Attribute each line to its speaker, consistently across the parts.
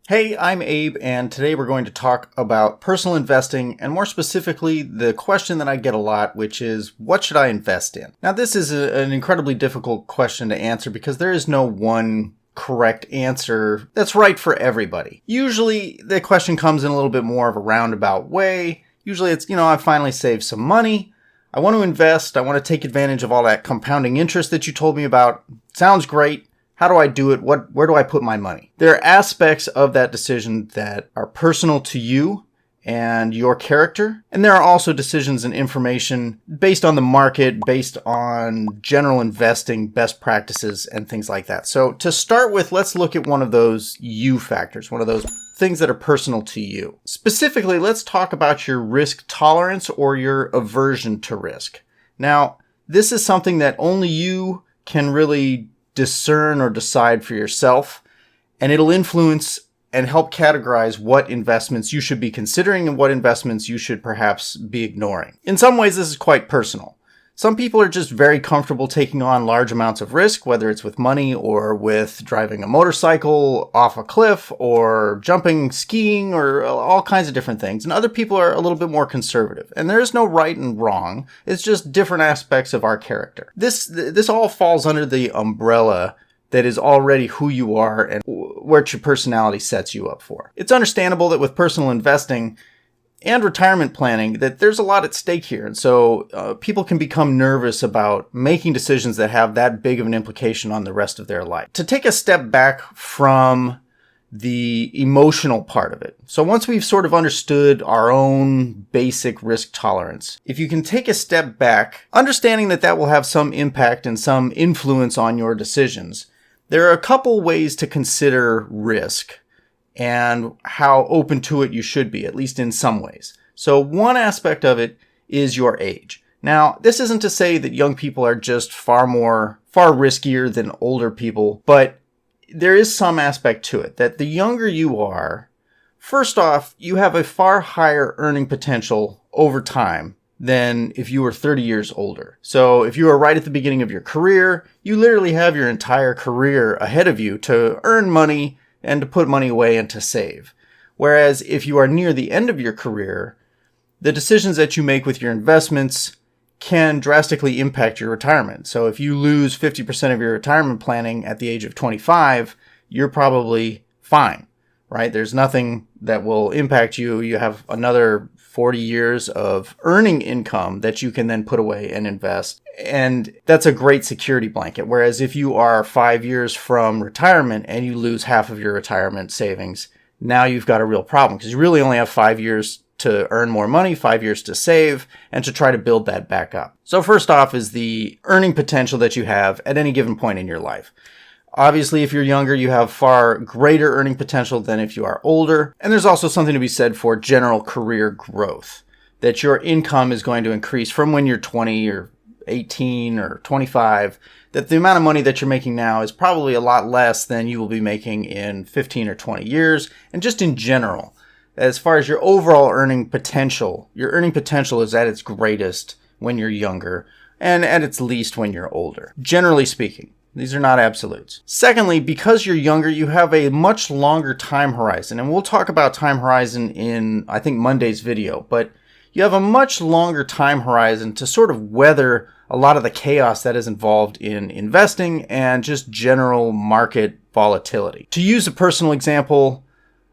Speaker 1: Hey, I'm Abe, and today we're going to talk about personal investing, and more specifically, the question that I get a lot, which is, what should I invest in? Now, this is an incredibly difficult question to answer because there is no one correct answer that's right for everybody. Usually, the question comes in a little bit more of a roundabout way. Usually it's, I finally saved some money. I want to invest. I want to take advantage of all that compounding interest that you told me about. Sounds great. How do I do it? Where do I put my money? There are aspects of that decision that are personal to you and your character. And there are also decisions and information based on the market, based on general investing best practices and things like that. So to start with, let's look at one of those you factors, one of those things that are personal to you. Specifically, let's talk about your risk tolerance or your aversion to risk. Now, this is something that only you can really discern or decide for yourself, and it'll influence and help categorize what investments you should be considering and what investments you should perhaps be ignoring. In some ways, this is quite personal. Some people are just very comfortable taking on large amounts of risk, whether it's with money or with driving a motorcycle off a cliff or jumping, skiing, or all kinds of different things. And other people are a little bit more conservative. And there is no right and wrong. It's just different aspects of our character. This all falls under the umbrella that is already who you are and what your personality sets you up for. It's understandable that with personal investing and retirement planning, that there's a lot at stake here. And so people can become nervous about making decisions that have that big of an implication on the rest of their life. To take a step back from the emotional part of it. So once we've sort of understood our own basic risk tolerance, if you can take a step back, understanding that that will have some impact and some influence on your decisions, there are a couple ways to consider risk and how open to it you should be, at least in some ways. So one aspect of it is your age. Now, this isn't to say that young people are just far riskier than older people, but there is some aspect to it that the younger you are, first off, you have a far higher earning potential over time than if you were 30 years older. So if you are right at the beginning of your career, you literally have your entire career ahead of you to earn money and to put money away and to save. Whereas if you are near the end of your career, the decisions that you make with your investments can drastically impact your retirement. So if you lose 50% of your retirement planning at the age of 25, you're probably fine, right? There's nothing that will impact you. You have another 40 years of earning income that you can then put away and invest. And that's a great security blanket. Whereas if you are 5 years from retirement and you lose half of your retirement savings, now you've got a real problem because you really only have 5 years to earn more money, 5 years to save, and to try to build that back up. So first off is the earning potential that you have at any given point in your life. Obviously, if you're younger, you have far greater earning potential than if you are older. And there's also something to be said for general career growth, that your income is going to increase from when you're 20 or 18 or 25, that the amount of money that you're making now is probably a lot less than you will be making in 15 or 20 years. And just in general, as far as your overall earning potential, your earning potential is at its greatest when you're younger and at its least when you're older, generally speaking. These are not absolutes. Secondly, because you're younger, you have a much longer time horizon. And we'll talk about time horizon in, I think, Monday's video. But you have a much longer time horizon to sort of weather a lot of the chaos that is involved in investing and just general market volatility. To use a personal example,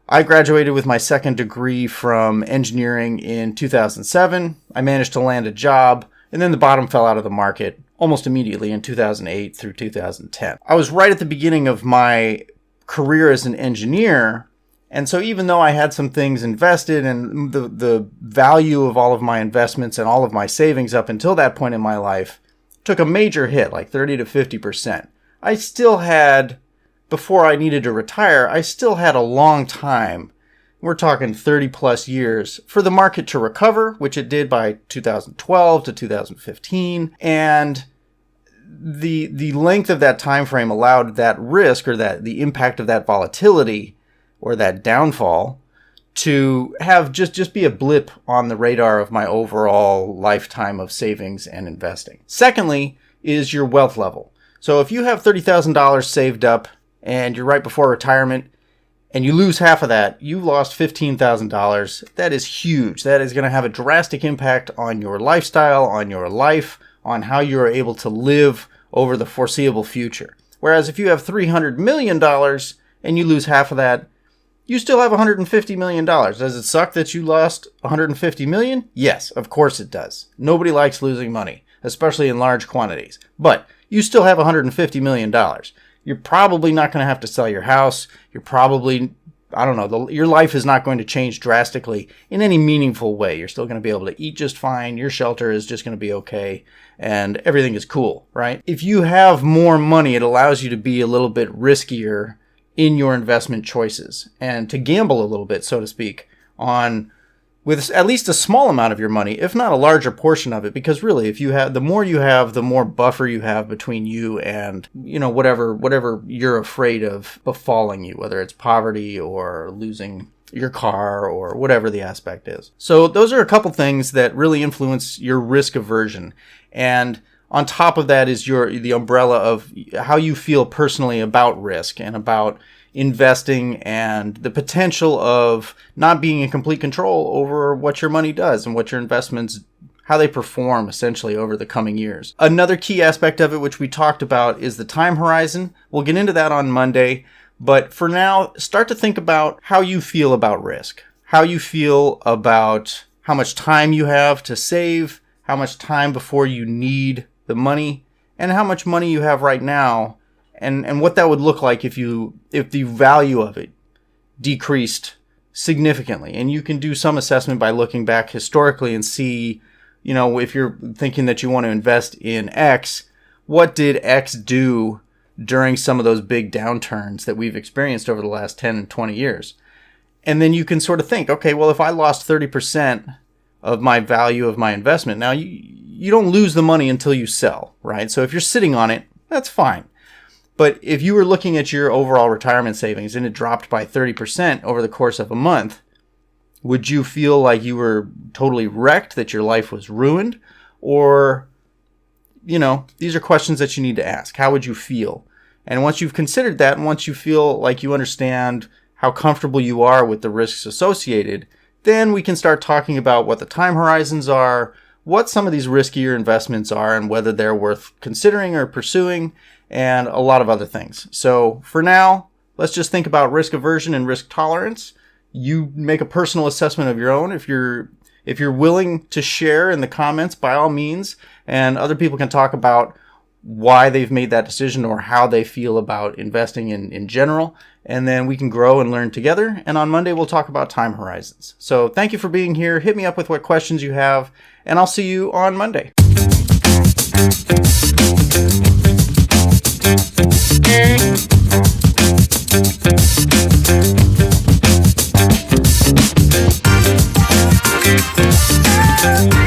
Speaker 1: I graduated with my second degree from engineering in 2007. I managed to land a job, and then the bottom fell out of the market almost immediately in 2008 through 2010. I was right at the beginning of my career as an engineer, and so even though I had some things invested and the value of all of my investments and all of my savings up until that point in my life took a major hit, like 30 to 50%, I still had, before I needed to retire, I still had a long time, we're talking 30 plus years, for the market to recover, which it did by 2012 to 2015. And the length of that time frame allowed that risk or that the impact of that volatility or that downfall to have just be a blip on the radar of my overall lifetime of savings and investing. Secondly is your wealth level. So if you have $30,000 saved up and you're right before retirement, and you lose half of that, you lost $15,000. That is huge. That is going to have a drastic impact on your lifestyle, on your life, on how you are able to live over the foreseeable future. Whereas if you have $300 million and you lose half of that, you still have $150 million. Does it suck that you lost $150 million? Yes, of course it does. Nobody likes losing money, especially in large quantities. But you still have $150 million. You're probably not going to have to sell your house. You're probably, your life is not going to change drastically in any meaningful way. You're still going to be able to eat just fine. Your shelter is just going to be okay. And everything is cool, right? If you have more money, it allows you to be a little bit riskier in your investment choices and to gamble a little bit, so to speak, with at least a small amount of your money, if not a larger portion of it, because really, if you have, the more you have, the more buffer you have between you and, whatever you're afraid of befalling you, whether it's poverty or losing your car or whatever the aspect is. So those are a couple things that really influence your risk aversion. And on top of that is the umbrella of how you feel personally about risk and about investing and the potential of not being in complete control over what your money does and what your investments, how they perform essentially over the coming years. Another key aspect of it, which we talked about, is the time horizon. We'll get into that on Monday. But for now, start to think about how you feel about risk, how you feel about how much time you have to save, how much time before you need the money, and how much money you have right now, and what that would look like if the value of it decreased significantly. And you can do some assessment by looking back historically and see, if you're thinking that you want to invest in X, what did X do during some of those big downturns that we've experienced over the last 10 and 20 years? And then you can sort of think, okay, well, if I lost 30% of my value of my investment, now you don't lose the money until you sell, right? So if you're sitting on it, that's fine. But if you were looking at your overall retirement savings and it dropped by 30% over the course of a month, would you feel like you were totally wrecked, that your life was ruined? Or, these are questions that you need to ask. How would you feel? And once you've considered that, and once you feel like you understand how comfortable you are with the risks associated, then we can start talking about what the time horizons are, what some of these riskier investments are, and whether they're worth considering or pursuing, and a lot of other things. So for now, let's just think about risk aversion and risk tolerance. You make a personal assessment of your own. If you're willing to share in the comments, by all means, and other people can talk about why they've made that decision or how they feel about investing in general. And then we can grow and learn together. And on Monday, we'll talk about time horizons. So thank you for being here. Hit me up with what questions you have, and I'll see you on Monday.
Speaker 2: We'll be right back.